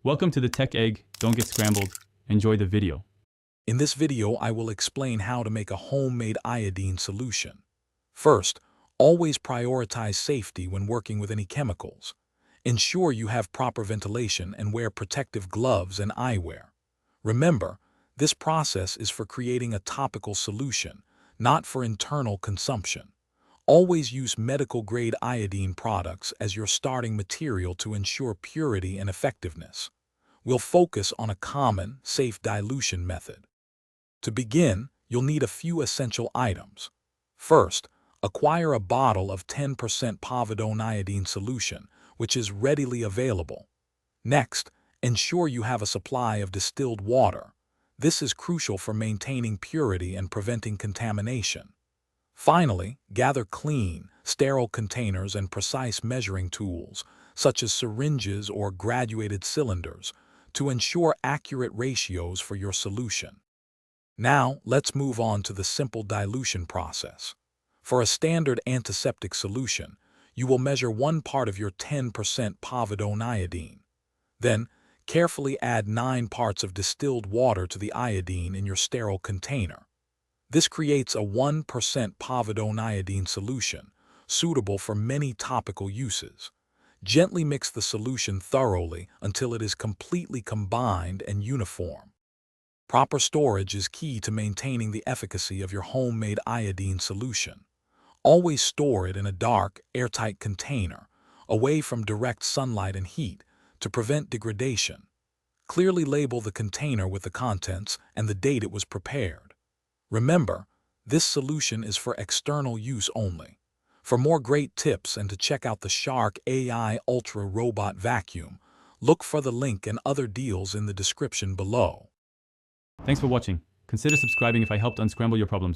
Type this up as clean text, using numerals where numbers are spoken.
Welcome to the Tech Egg. Don't get scrambled. Enjoy the video. In this video, I will explain how to make a homemade iodine solution. First, always prioritize safety when working with any chemicals. Ensure you have proper ventilation and wear protective gloves and eyewear. Remember, this process is for creating a topical solution, not for internal consumption. Always use medical-grade iodine products as your starting material to ensure purity and effectiveness. We'll focus on a common, safe dilution method. To begin, you'll need a few essential items. First, acquire a bottle of 10% povidone iodine solution, which is readily available. Next, ensure you have a supply of distilled water. This is crucial for maintaining purity and preventing contamination. Finally, gather clean, sterile containers and precise measuring tools, such as syringes or graduated cylinders, to ensure accurate ratios for your solution. Now, let's move on to the simple dilution process. For a standard antiseptic solution, you will measure 1 part of your 10% povidone iodine. Then, carefully add 9 parts of distilled water to the iodine in your sterile container. This creates a 1% povidone iodine solution, suitable for many topical uses. Gently mix the solution thoroughly until it is completely combined and uniform. Proper storage is key to maintaining the efficacy of your homemade iodine solution. Always store it in a dark, airtight container, away from direct sunlight and heat, to prevent degradation. Clearly label the container with the contents and the date it was prepared. Remember, this solution is for external use only. For more great tips and to check out the Shark AI Ultra Robot Vacuum, look for the link and other deals in the description below. Thanks for watching. Consider subscribing if I helped unscramble your problems.